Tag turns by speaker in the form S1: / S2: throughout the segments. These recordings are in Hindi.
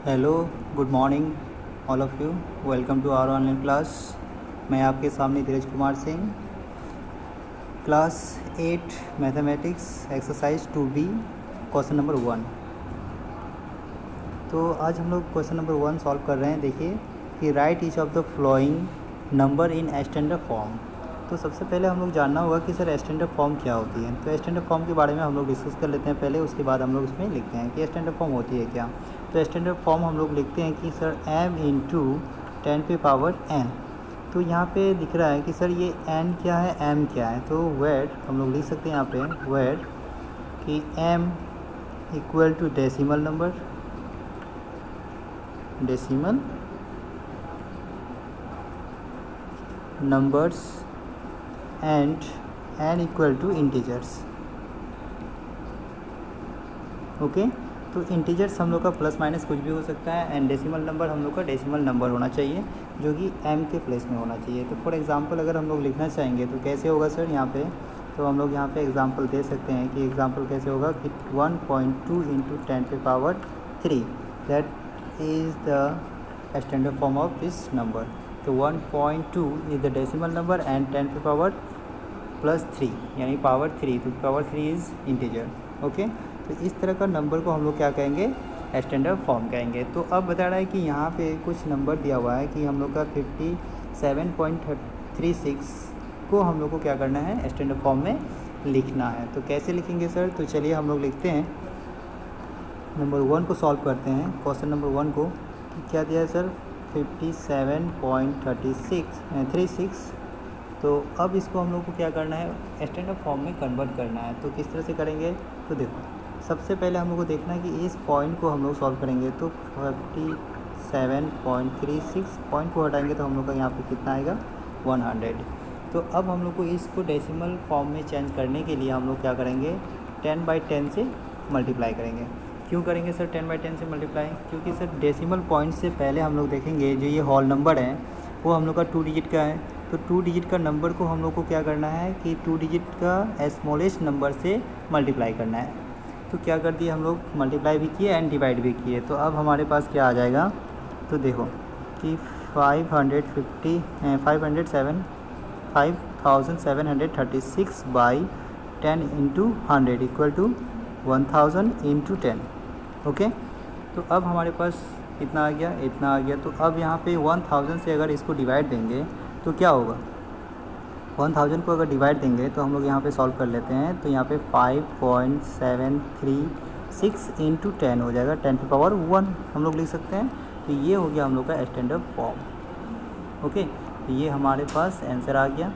S1: Hello, good morning all of you. Welcome to our online class. मैं आपके सामने Dheeraj Kumar Singh, class 8 mathematics exercise 2B question number 1। तो आज हम लोग क्वेश्चन नंबर 1 सॉल्व कर रहे हैं। देखिए कि right each of the flowing number in standard form. तो सबसे पहले हम लोग जानना होगा कि सर स्टैंडर्ड फॉर्म क्या होती है। तो स्टैंडर्ड फॉर्म के बारे में हम लोग डिस्कस कर लेते हैं पहले, उसके बाद हम लोग इसमें लिखते हैं कि स्टैंडर्ड फॉर्म होती है क्या। तो स्टैंडर्ड फॉर्म हम लोग लिखते हैं कि सर m इंटू 10 पे पावर n। तो यहाँ पे दिख रहा है कि सर ये n क्या है, m क्या है। तो वेर हम लोग लिख सकते हैं यहाँ पे वेर कि m equal to decimal number, decimal numbers and n equal to integers. Okay, तो इंटीजर्स हम लोग का प्लस माइनस कुछ भी हो सकता है एंड डेसिमल नंबर हम लोग का डेसिमल नंबर होना चाहिए जो कि m के प्लेस में होना चाहिए। तो फॉर एग्जांपल अगर हम लोग लिखना चाहेंगे तो कैसे होगा सर यहाँ पे। तो हम लोग यहाँ पे एग्जांपल दे सकते हैं कि एग्जांपल कैसे होगा कि 1.2 इंटू 10 पे power 3, that is the standard form of this number. तो 1.2 is the decimal number and 10 पे पावर प्लस 3 यानी पावर 3, तो पावर 3 इज़ इंटीजर। ओके, तो इस तरह का नंबर को हम लोग क्या कहेंगे, स्टैंडर्ड फॉर्म कहेंगे। तो अब बता रहा है कि यहाँ पे कुछ नंबर दिया हुआ है कि हम लोग का 57.36 को हम लोग को क्या करना है, स्टैंडर्ड फॉर्म में लिखना है। तो कैसे लिखेंगे सर। तो चलिए हम लोग लिखते हैं, नंबर 1 को सॉल्व करते हैं, क्वेश्चन नंबर 1 को। क्या दिया है सर, 57.36। तो अब इसको हम लोग को क्या करना है, स्टैंडर्ड फॉर्म में कन्वर्ट करना है। तो किस तरह से करेंगे, तो देखो सबसे पहले हम लोग को देखना है कि इस पॉइंट को हम लोग सॉल्व करेंगे। तो 57.36 पॉइंट को हटाएंगे तो हम लोग का यहाँ पे कितना आएगा, 100। तो अब हम लोग को इसको डेसिमल फॉर्म में चेंज करने के लिए हम लोग क्या करेंगे, 10/10 से मल्टीप्लाई करेंगे। क्यों करेंगे सर 10/10 से मल्टीप्लाई, क्योंकि सर डेसिमल पॉइंट से पहले हम लोग देखेंगे जो ये होल नंबर है वो हम लोग का 2 डिजिट का है। तो 2 डिजिट का नंबर को हम लोग को क्या करना है कि 2 डिजिट का स्मॉलेस्ट नंबर से मल्टीप्लाई करना है। तो क्या कर दिए हम लोग, मल्टीप्लाई भी किए एंड डिवाइड भी किए। तो अब हमारे पास क्या आ जाएगा, तो देखो कि 5736 by 10 into 100 equal to 1000 into 10। Okay, तो अब हमारे पास कितना आ गया, इतना आ गया। तो अब यहाँ पे 1000 से अगर इसको डिवाइड देंगे तो क्या होगा, 1000 को अगर डिवाइड देंगे तो हम लोग यहाँ पे सॉल्व कर लेते हैं। तो यहाँ पे 5.736 इंटू 10 हो जाएगा, 10 पे पावर 1 हम लोग लिख सकते हैं। तो ये हो गया हम लोग का स्टैंडर्ड फॉर्म। ओके, तो ये हमारे पास आंसर आ गया।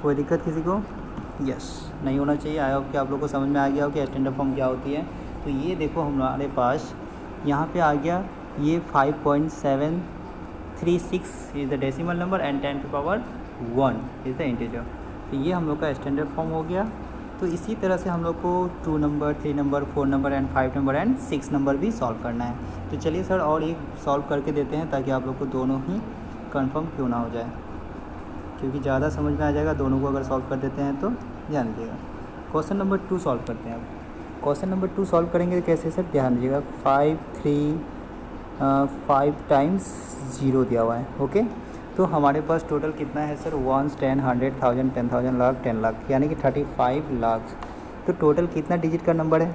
S1: कोई दिक्कत किसी को, यस नहीं होना चाहिए। आई होप कि आप लोग को समझ में आ गया हो कि स्टैंडर्ड फॉर्म क्या होती है। तो ये देखो हमारे पास यहाँ पे आ गया, ये 5.736 is the decimal number and 10 पे पावर 1 इज़ द इंटीजर। तो ये हम लोग का स्टैंडर्ड फॉर्म हो गया। तो इसी तरह से हम लोग को 2 number, 3 number, 4 number and 5 number and 6 number भी सॉल्व करना है। तो चलिए सर और एक सॉल्व करके देते हैं ताकि आप लोग को दोनों ही कंफर्म क्यों ना हो जाए, क्योंकि ज़्यादा समझ में आ जाएगा दोनों को अगर सॉल्व कर देते हैं। तो ध्यान दीजिएगा, क्वेश्चन नंबर 2 सॉल्व करते हैं। अब क्वेश्चन नंबर 2 सॉल्व करेंगे तो कैसे सर, ध्यान दीजिएगा। 5 टाइम्स 0 दिया हुआ है। ओके, तो हमारे पास टोटल कितना है सर, 1, 10, 100, 1000, 10,000, लाख, 10 लाख, यानी कि 35 लाख। तो टोटल कितना डिजिट का नंबर है,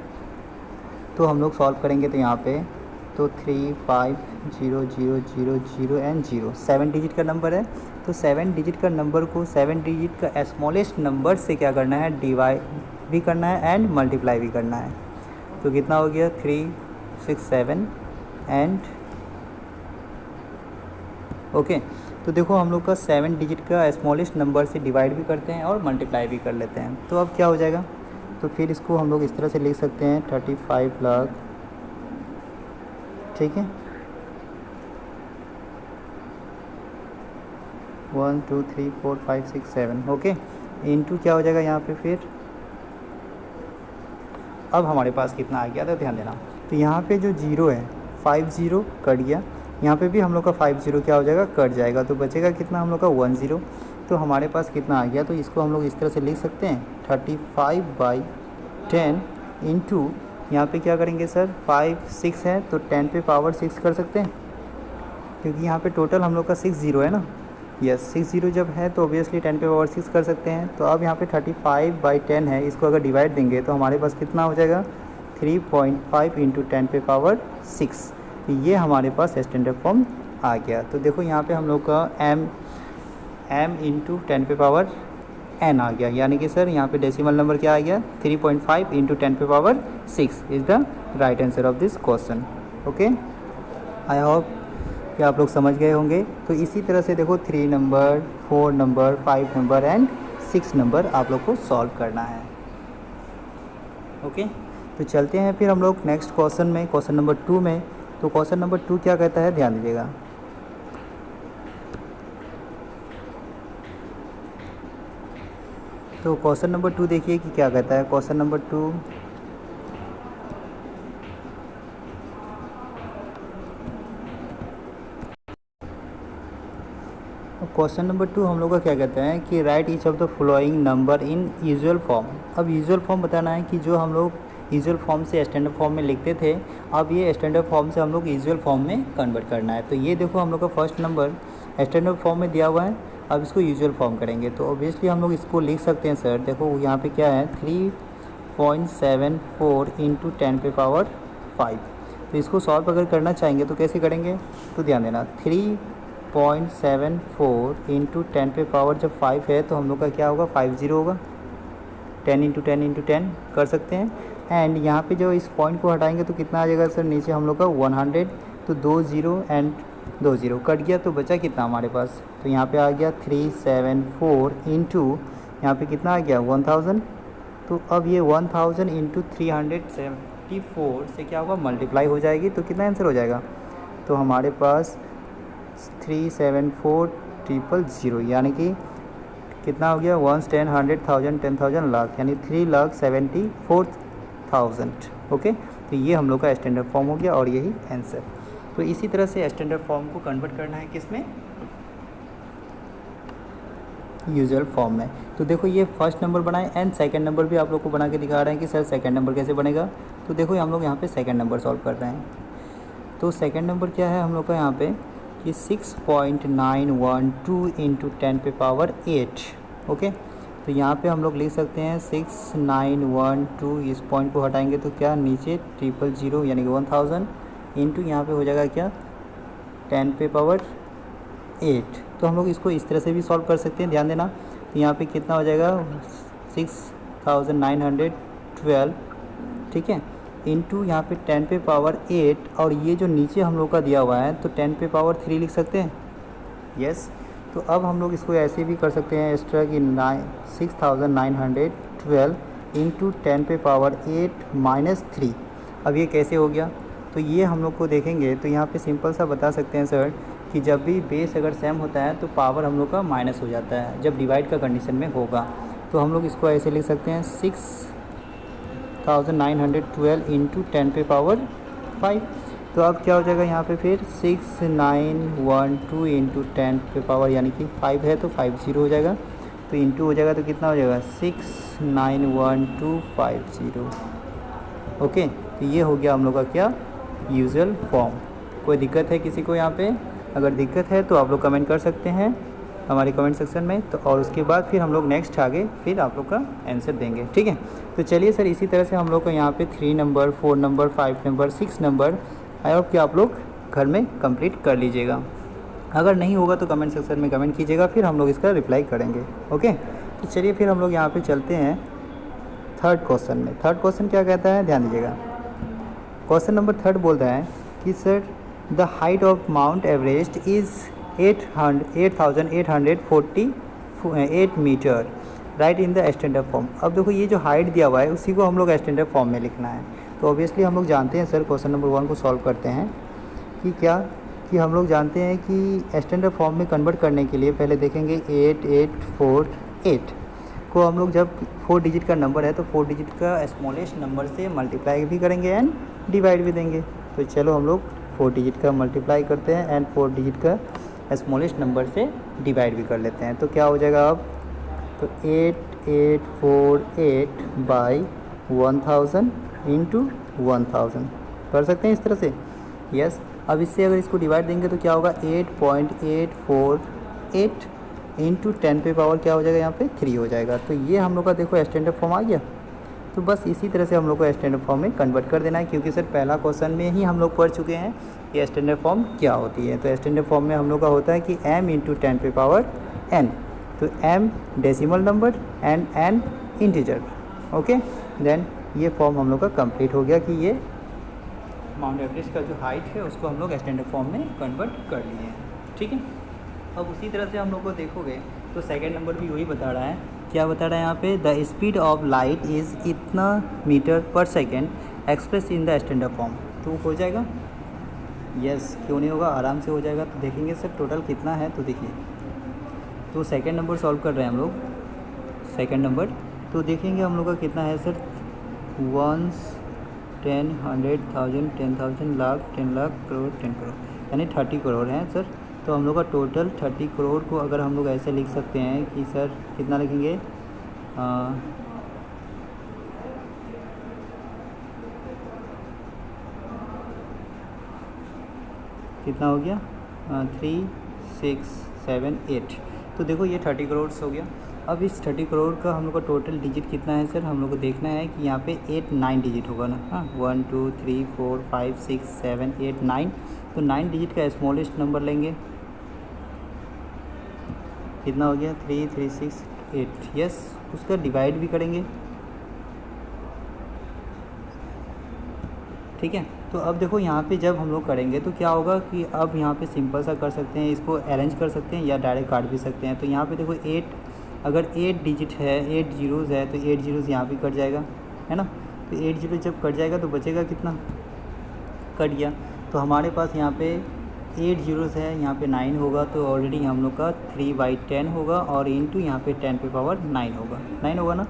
S1: तो हम लोग सॉल्व करेंगे तो यहाँ पे तो 3, 5, 0, 0, 0, 0 एंड 0 7 डिजिट का नंबर है। तो 7 डिजिट का नंबर को 7 डिजिट का स्मॉलेस्ट नंबर से क्या करना है, डिवाइड भी करना है एंड मल्टीप्लाई भी करना है। तो कितना हो गया, 3, 6, 7 एंड ओके। तो देखो हम लोग का 7 डिजिट का स्मॉलेस्ट नंबर से डिवाइड भी करते हैं और मल्टीप्लाई भी कर लेते हैं। तो अब क्या हो जाएगा, तो फिर इसको हम लोग इस तरह से लिख सकते हैं 35 लाख, ठीक है। 1, 2, 3, 4, 5, 6, 7 ओके, इंटू क्या हो जाएगा यहाँ पे फिर। अब हमारे पास कितना आ गया था, ध्यान देना। तो यहाँ पे जो 0 है, 50 कट गया, यहाँ पे भी हम लोग का 50 क्या हो जाएगा, कट जाएगा। तो बचेगा कितना हम लोग का 10। तो हमारे पास कितना आ गया, तो इसको हम लोग इस तरह से लिख सकते हैं 35/10 इंटू, यहाँ पे क्या करेंगे सर, 5 6 है तो 10 पे पावर 6 कर सकते हैं, क्योंकि यहाँ पे टोटल हम लोग का 6 0 है ना। यस, 6 0 जब है तो ऑब्वियसली 10 पे पावर 6 कर सकते हैं। तो अब यहाँ पे 35/10 है, इसको अगर डिवाइड देंगे तो हमारे पास कितना हो जाएगा, 3.5 इंटू 10 पे पावर 6। तो ये हमारे पास स्टैंडर्ड फॉर्म आ गया। तो देखो यहाँ पे हम लोग का m इंटू 10 पे पावर n आ गया, यानी कि सर यहाँ पे डेसिमल नंबर क्या आ गया, 3.5 इंटू 10 पे power 6 is the right answer of this question. Okay, I hope कि आप लोग समझ गए होंगे। तो इसी तरह से देखो 3 number, 4 number, 5 number and 6 number आप लोग को सॉल्व करना है। ओके, तो चलते हैं फिर हम लोग नेक्स्ट क्वेश्चन में, क्वेश्चन नंबर 2 में। तो क्वेश्चन नंबर 2 क्या कहता है, ध्यान दीजिएगा। तो क्वेश्चन नंबर 2 देखिए कि क्या कहता है। क्वेश्चन नंबर 2, क्वेश्चन नंबर 2 हम लोग का क्या कहते हैं कि right each of the following number in usual form. अब यूजुअल फॉर्म बताना है कि जो हम लोग यूजुअल फॉर्म से स्टैंडर्ड फॉर्म में लिखते थे, अब ये स्टैंडर्ड फॉर्म से हम लोग यूजुअल फॉर्म में कन्वर्ट करना है। तो ये देखो हम लोग का फर्स्ट नंबर स्टैंडर्ड फॉर्म में दिया हुआ है, अब इसको यूजुअल फॉर्म करेंगे। तो ऑब्वियसली हम लोग इसको लिख सकते हैं सर, देखो यहाँ पे क्या है, 3.74 इंटू 10 पे पावर 5। तो इसको सॉल्व अगर करना चाहेंगे तो कैसे करेंगे, तो ध्यान देना, 3.74 इंटू 10 पे पावर जब 5 है तो हम लोग का क्या होगा, 50 होगा। 10 इंटू 10 इंटू 10 कर सकते हैं। एंड यहाँ पे जो इस पॉइंट को हटाएंगे तो कितना आ जाएगा सर, नीचे हम लोग का 100, तो 2 0 एंड 2 0 कट गया, तो बचा कितना हमारे पास, तो यहाँ पे आ गया 374 इंटू यहाँ पे कितना आ गया 1000। तो अब ये 1000 इंटू 374 से क्या होगा, मल्टीप्लाई हो जाएगी, तो कितना आंसर हो जाएगा, तो हमारे पास 374,000, यानी कि कितना हो गया, 1 10 100 1000 10,000 लाख, यानी 3,74,000। ओके, तो ये हम लोग का स्टैंडर्ड फॉर्म हो गया और यही आंसर। तो इसी तरह से स्टैंडर्ड फॉर्म को कन्वर्ट करना है किस में, यूजुअल फॉर्म में। तो देखो ये फर्स्ट नंबर बनाए एंड सेकंड नंबर भी आप लोग को बना के दिखा रहे हैं कि सर सेकंड नंबर कैसे बनेगा। तो देखो हम लोग यहाँ पे सेकंड नंबर सॉल्व कर रहे हैं। तो सेकंड नंबर क्या है हम लोग का यहाँ पे कि 6.912 इंटू 10 पे पावर 8। ओके, तो यहाँ पे हम लोग लिख सकते हैं 6912, इस पॉइंट को हटाएंगे तो क्या, नीचे 000 यानी कि 1000 इंटू यहाँ पे हो जाएगा क्या, 10 पे पावर 8। तो हम लोग इसको इस तरह से भी सॉल्व कर सकते हैं, ध्यान देना। तो यहाँ पे कितना हो जाएगा, 6912, ठीक है, इंटू यहाँ पे 10 पे पावर 8, और ये जो नीचे हम लोग का दिया हुआ है तो 10 पे पावर 3 लिख सकते हैं। यस, तो अब हम लोग इसको ऐसे भी कर सकते हैं एक्स्ट्रा कि 6912 इंटू 10 पे पावर 8 माइनस 3। अब ये कैसे हो गया, तो ये हम लोग को देखेंगे तो यहाँ पे सिंपल सा बता सकते हैं सर कि जब भी बेस अगर सेम होता है तो पावर हम लोग का माइनस हो जाता है जब डिवाइड का कंडीशन में होगा। तो हम लोग इसको ऐसे लिख सकते हैं 6912 इंटू 10 पे पावर 5। तो अब क्या हो जाएगा यहाँ पे फिर 6912 इंटू 10 पे पावर यानी कि 5 है तो 50 हो जाएगा, तो इंटू हो जाएगा तो कितना हो जाएगा 691250। ओके, तो ये हो गया हम लोग का क्या, यूजुअल फॉर्म। कोई दिक्कत है किसी को यहाँ पे, अगर दिक्कत है तो आप लोग कमेंट कर सकते हैं हमारे कमेंट सेक्शन में। तो और उसके बाद फिर हम लोग नेक्स्ट आगे फिर आप लोग का आंसर देंगे, ठीक है। तो चलिए सर, इसी तरह से हम लोग को यहाँ पे 3 number, 4 number, 5 number, 6 number I hope कि आप लोग घर में कंप्लीट कर लीजिएगा। अगर नहीं होगा तो कमेंट सेक्शन में कमेंट कीजिएगा, फिर हम लोग इसका रिप्लाई करेंगे। ओके, तो चलिए फिर हम लोग यहाँ पे चलते हैं थर्ड क्वेश्चन में। थर्ड क्वेश्चन क्या कहता है, ध्यान दीजिएगा। क्वेश्चन नंबर 3 बोल रहा है कि sir the height of Mount Everest is 8,848 metre, right in the standard form. अब देखो ये जो हाइट दिया हुआ है उसी को हम लोग स्टैंडर्ड फॉर्म में लिखना है। तो ऑब्वियसली हम लोग जानते हैं सर, क्वेश्चन नंबर 1 को सॉल्व करते हैं कि क्या, कि हम लोग जानते हैं कि स्टैंडर्ड फॉर्म में कन्वर्ट करने के लिए पहले देखेंगे 8848 को हम लोग जब 4 डिजिट का नंबर है तो 4 डिजिट का स्मॉलेस्ट नंबर से मल्टीप्लाई भी करेंगे एंड डिवाइड भी देंगे। तो चलो हम लोग 4 डिजिट का मल्टीप्लाई करते हैं एंड 4 डिजिट का स्मॉलेस्ट नंबर से डिवाइड भी कर लेते हैं। तो क्या हो जाएगा अब, तो 8848 बाई 1000 इंटू 1000। कर सकते हैं इस तरह से। यस, अब इससे अगर इसको डिवाइड देंगे तो क्या होगा 8.848 इंटू 10 पे पावर क्या हो जाएगा यहाँ पे 3 हो जाएगा। तो ये हम लोग का देखो स्टैंडर्ड फॉर्म आ गया। तो बस इसी तरह से हम लोग को स्टैंडर्ड फॉर्म में कन्वर्ट कर देना है, क्योंकि सर पहला क्वेश्चन में ही हम लोग पढ़ चुके हैं कि स्टैंडर्ड फॉर्म क्या होती है। तो स्टैंडर्ड फॉर्म में हम लोग का होता है कि m इंटू 10 पे पावर n। तो m decimal number and n integer. Okay, then ये फॉर्म हम लोग का कंप्लीट हो गया कि ये माउंट एवरेस्ट का जो हाइट है उसको हम लोग स्टैंडर्ड फॉर्म में कन्वर्ट कर लिए हैं। ठीक है, अब उसी तरह से हम लोग को देखोगे तो सेकंड नंबर भी वही बता रहा है। क्या बता रहा है यहाँ पे, the speed of light is इतना मीटर पर second express in the standard form. तो हो जाएगा, यस क्यों नहीं होगा, आराम से हो जाएगा। तो देखेंगे सर टोटल कितना है, तो देखिए तो सेकंड नंबर सॉल्व कर रहे हैं हम लोग, सेकंड नंबर। तो देखेंगे हम लोग का कितना है सर, 1 10 100 1000 10,000 लाख 10 लाख करोड़ 10 करोड़, यानी 30 करोड़ हैं सर। तो हम लोग का टोटल 30 करोड़ को अगर हम लोग ऐसे लिख सकते हैं कि सर कितना लिखेंगे, कितना हो गया 3 6 7 8। तो देखो ये 30 करोड़ हो गया। अब इस 30 करोड़ का हम लोग का टोटल डिजिट कितना है सर, हम लोग को देखना है कि यहाँ पे 8 9 डिजिट होगा ना। हाँ 1 2 3 4 5 6 7 8 9। तो 9 डिजिट का स्मॉलेस्ट नंबर लेंगे, कितना हो गया 3 3 6 8। यस, उसका डिवाइड भी करेंगे। ठीक है, तो अब देखो यहाँ पे जब हम लोग करेंगे तो क्या होगा कि अब यहाँ पे सिंपल सा कर सकते हैं, इसको अरेंज कर सकते हैं या डायरेक्ट काट भी सकते हैं। तो यहाँ पे देखो 8, अगर 8 डिजिट है 8 जीरोज़ है तो 8 जीरोज़ यहाँ पे कट जाएगा, है ना। तो 8 जीरो जब कट जाएगा तो बचेगा कितना, कट गया। तो हमारे पास यहाँ पे 8 जीरोज़ है, यहाँ पे 9 होगा। तो ऑलरेडी हम लोग का 3/10 होगा और इंटू यहाँ पे 10 पे पावर 9 होगा, 9 होगा ना।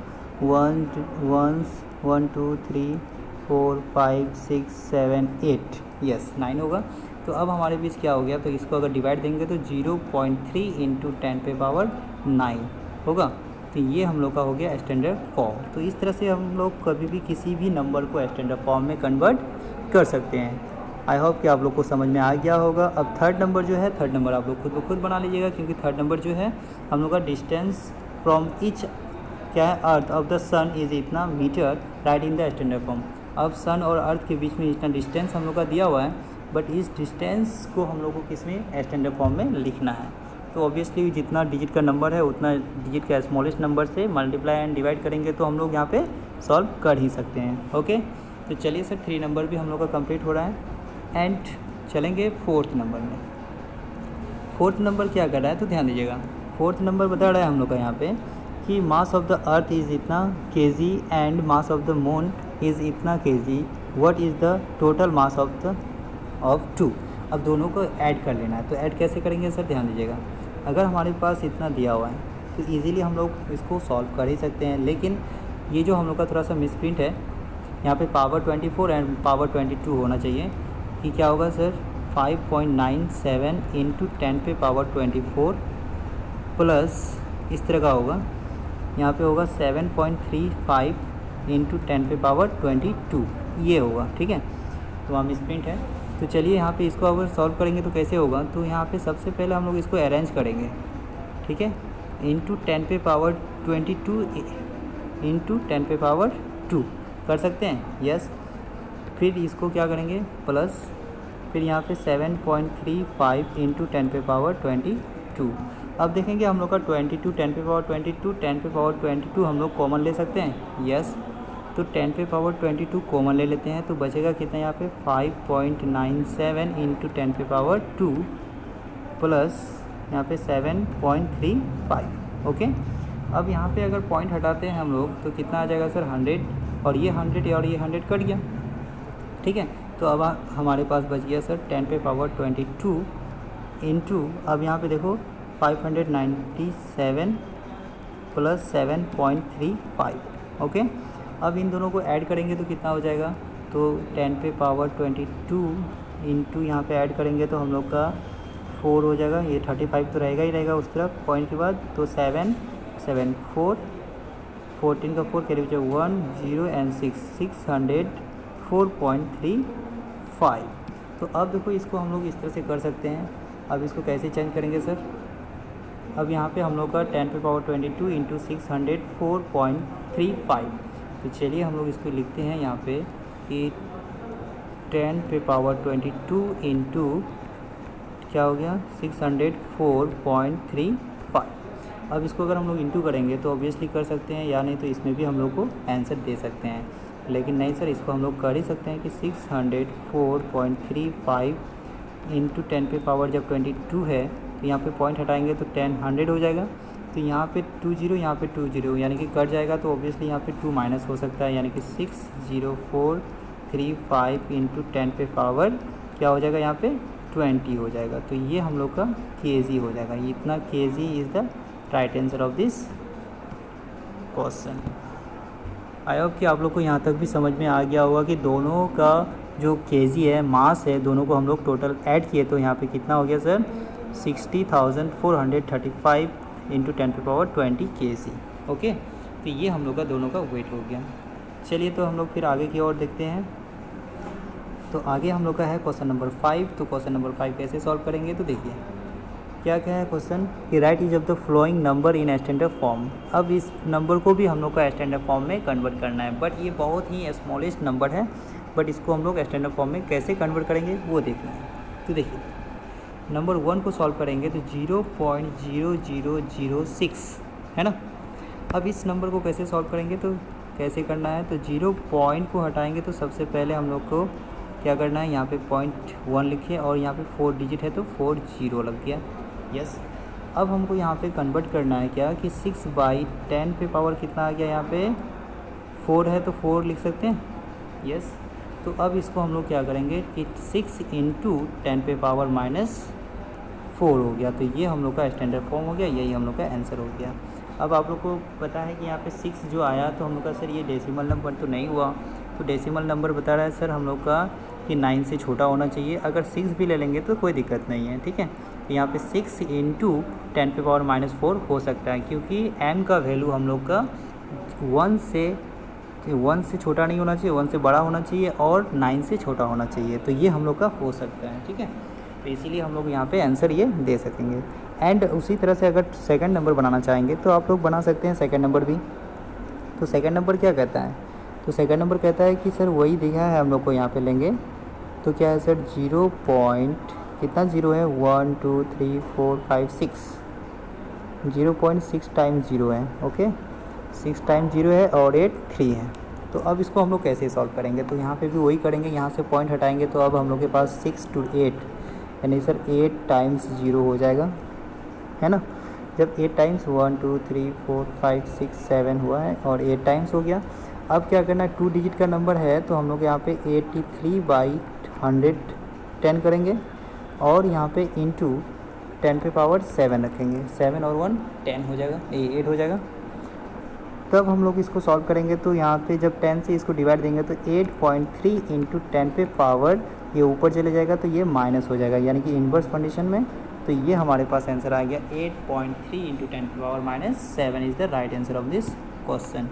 S1: 1 2 3 4 5 6 7 8, यस 9 होगा। तो अब हमारे बीच क्या हो गया, तो इसको अगर डिवाइड देंगे तो 0.3 इंटू 10 पे पावर 9 होगा। तो ये हम लोग का हो गया स्टैंडर्ड फॉर्म। तो इस तरह से हम लोग कभी भी किसी भी नंबर को स्टैंडर्ड फॉर्म में कन्वर्ट कर सकते हैं। आई होप कि आप लोग को समझ में आ गया होगा। अब थर्ड नंबर जो है, थर्ड नंबर आप लोग खुद ब खुद बना लीजिएगा, क्योंकि थर्ड नंबर जो है हम लोग का डिस्टेंस फ्रॉम ईच क्या है, earth of the sun is इतना metre right in the standard form. अब सन और अर्थ के बीच में इतना डिस्टेंस हम लोग का दिया हुआ है, बट इस डिस्टेंस को हम लोग को किस में, स्टैंडर्ड फॉर्म में लिखना है। तो ऑब्वियसली जितना डिजिट का नंबर है उतना डिजिट का स्मॉलेस्ट नंबर से मल्टीप्लाई एंड डिवाइड करेंगे तो हम लोग यहाँ पे सॉल्व कर ही सकते हैं। ओके, तो चलिए सर 3 नंबर भी हम लोग का कंप्लीट हो रहा है एंड चलेंगे 4th नंबर में। 4th नंबर क्या कर रहा है, तो ध्यान दीजिएगा। 4th नंबर बता रहा है हम लोग का यहाँ पे कि mass of the earth is इतना kg and mass of the moon is इतना kg, what is the total mass of 2। अब दोनों को ऐड कर लेना है। तो ऐड कैसे करेंगे सर, ध्यान दीजिएगा। अगर हमारे पास इतना दिया हुआ है तो इजीली हम लोग इसको सॉल्व कर ही सकते हैं, लेकिन ये जो हम लोग का थोड़ा सा मिसप्रिंट है, यहाँ पे पावर 24 एंड पावर 22 होना चाहिए। कि क्या होगा सर, 5.97 इंटू 10 पे पावर 24 प्लस इस तरह का होगा, यहाँ पे होगा 7.35 इंटू 10 पे पावर 22, ये होगा। ठीक है, तो वहाँ मिसप्रिंट है। तो चलिए यहाँ पे इसको अगर सॉल्व करेंगे तो कैसे होगा, तो यहाँ पे सबसे पहले हम लोग इसको अरेंज करेंगे। ठीक है, इंटू 10 पे पावर 22 इंटू 10 पे पावर 2 कर सकते हैं, यस। फिर इसको क्या करेंगे, प्लस फिर यहाँ पे 7.35 इंटू 10 पे पावर 22। अब देखेंगे हम लोग का 22 10 पे पावर 22 10 पे पावर 22 हम लोग कॉमन ले सकते हैं, यस। तो 10 पे पावर 22 कॉमन ले लेते हैं तो बचेगा कितना यहाँ पे 5.97 इंटू 10 पे पावर 2 प्लस यहाँ पे 7.35। ओके, अब यहाँ पे अगर पॉइंट हटाते हैं हम लोग तो कितना आ जाएगा सर 100, और ये 100 और ये 100 कट गया। ठीक है, तो अब हमारे पास बच गया सर 10 पे पावर 22 इंटू, अब यहाँ पे देखो 597 प्लस 7.35। ओके, अब इन दोनों को ऐड करेंगे तो कितना हो जाएगा, तो 10 पे पावर 22 इंटू यहाँ पे ऐड करेंगे तो हम लोग का 4 हो जाएगा। ये 35 तो रहेगा ही रहेगा उस तरफ पॉइंट के बाद, तो 7 7 4 14 का 4 कैरी बचा 1 0 एंड 6 600 4.35। तो अब देखो इसको हम लोग इस तरह से कर सकते हैं। अब इसको कैसे चेंज करेंगे सर? अब यहाँ पे हम लोग का 10⁻22 इंटू 600 4.35। तो चलिए हम लोग इसको लिखते हैं यहाँ पे कि 10⁻22 इंटू क्या हो गया 600 4.35। अब इसको अगर हम लोग इंटू करेंगे तो ऑब्वियसली कर सकते हैं, या नहीं तो इसमें भी हम लोग को आंसर दे सकते हैं। लेकिन नहीं सर, इसको हम लोग कर ही सकते हैं कि 604.35 इंटू 10⁻, जब 22 है तो यहाँ पे पॉइंट हटाएंगे तो 100 हो जाएगा। तो यहाँ पे 20, यहाँ पे 20 यानी कि कट जाएगा, तो ऑब्वियसली यहाँ पे 2 माइनस हो सकता है, यानी कि 60435 इंटू 10⁻, क्या हो जाएगा यहाँ पे 20 हो जाएगा। तो ये हम लोग का केजी हो जाएगा। इतना KG is the right answer of this question. I hope कि आप लोग को यहाँ तक भी समझ में आ गया होगा कि दोनों का जो केजी है, मास है, दोनों को हम लोग टोटल ऐड किए तो यहाँ पे कितना हो गया सर 60,435 इंटू 10⁻20 केजी। ओके, तो ये हम लोग का दोनों का वेट हो गया। चलिए तो हम लोग फिर आगे की ओर देखते हैं। तो आगे हम लोग का है क्वेश्चन नंबर 5। तो क्वेश्चन नंबर 5 कैसे सॉल्व करेंगे? तो देखिए क्या क्या है क्वेश्चन कि right is of the flowing number in standard form. अब इस नंबर को भी हम लोग को स्टैंडर्ड फॉर्म में कन्वर्ट करना है, बट ये बहुत ही स्मॉलेस्ट नंबर है, बट इसको हम लोग स्टैंडर्ड फॉर्म में कैसे कन्वर्ट करेंगे वो देखना है। तो देखिए नंबर 1 को सॉल्व करेंगे तो 0.0006 है ना। अब इस नंबर को कैसे सॉल्व करेंगे तो कैसे करना है, तो 0 पॉइंट को हटाएंगे तो सबसे पहले हम लोग को क्या करना है, यहाँ पे 0.1 लिखिए और यहाँ पे 4 डिजिट है तो 40 लग गया। यस, अब हमको यहाँ पे कन्वर्ट करना है क्या कि 6/10 पे पावर कितना आ गया, यहाँ पे 4 है तो 4 लिख सकते हैं। यस, तो अब इसको हम लोग क्या करेंगे कि 6 इंटू 10 पे पावर -4 हो गया। तो ये हम लोग का स्टैंडर्ड फॉर्म हो गया, यही हम लोग का आंसर हो गया। अब आप लोग को पता है कि यहाँ पे 6 जो आया तो हम लोग का सर ये डेसिमल नंबर तो नहीं हुआ, तो डेसिमल नंबर बता रहा है सर हम लोग का कि 9 से छोटा होना चाहिए। अगर 6 भी ले लेंगे तो कोई दिक्कत नहीं है, ठीक है। तो यहाँ पे 6 इंटू 10 पे पावर -4 हो सकता है, क्योंकि m का वैल्यू हम लोग का 1 से छोटा नहीं होना चाहिए, 1 से बड़ा होना चाहिए और 9 से छोटा होना चाहिए। तो ये हम लोग का हो सकता है, ठीक है। तो इसीलिए हम लोग यहाँ पे आंसर ये दे सकेंगे। एंड उसी तरह से अगर सेकंड नंबर बनाना चाहेंगे तो आप लोग बना सकते हैं सेकंड नंबर भी। तो सेकंड नंबर क्या कहता है, तो सेकंड नंबर कहता है कि सर वही दिखा है हम लोग को यहाँ पे लेंगे तो क्या है सर 0 पॉइंट कितना 0 है 1 2 3 4 5 6 0.6 टाइम्स 0 है। ओके, 6 टाइम्स 0 है और 8 3 है। तो अब इसको हम लोग कैसे सॉल्व करेंगे, तो यहाँ पे भी वही करेंगे, यहाँ से पॉइंट हटाएंगे तो अब हम लोग के पास 6 to 8 यानी सर 8 टाइम्स 0 हो जाएगा, है ना। जब 8 टाइम्स 1 2 3 4 5 6 7 हुआ है और 8 टाइम्स हो गया। अब क्या करना है, 2 डिजिट का नंबर है तो हम लोग यहाँ पे 83/110 करेंगे और यहाँ पे इंटू 10 पे पावर 7 रखेंगे। 7 और 1 10 हो जाएगा, 8 हो जाएगा। तब हम लोग इसको सॉल्व करेंगे तो यहाँ पे जब 10 से इसको डिवाइड देंगे तो 8.3 इंटू 10 पे पावर ये ऊपर चले जाएगा तो ये माइनस हो जाएगा, यानी कि इन्वर्स कंडीशन में। तो ये हमारे पास आंसर आ गया 8.3 इंटू 10 पे power -7 is the right answer of this question.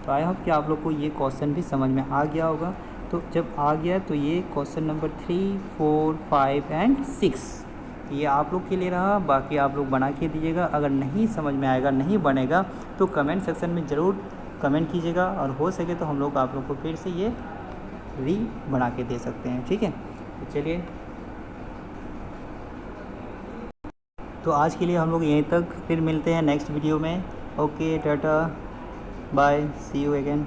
S1: तो आई होप कि आप लोग को ये क्वेश्चन भी समझ में आ गया होगा। तो जब आ गया तो ये क्वेश्चन नंबर 3 4 5 एंड 6 ये आप लोग के लिए रहा, बाकी आप लोग बना के दीजिएगा। अगर नहीं समझ में आएगा, नहीं बनेगा तो कमेंट सेक्शन में ज़रूर कमेंट कीजिएगा और हो सके तो हम लोग आप लोग को फिर से ये बना के दे सकते हैं, ठीक है। तो चलिए, तो आज के लिए हम लोग यहीं तक, फिर मिलते हैं नेक्स्ट वीडियो में। Okay, tata, bye, see you again.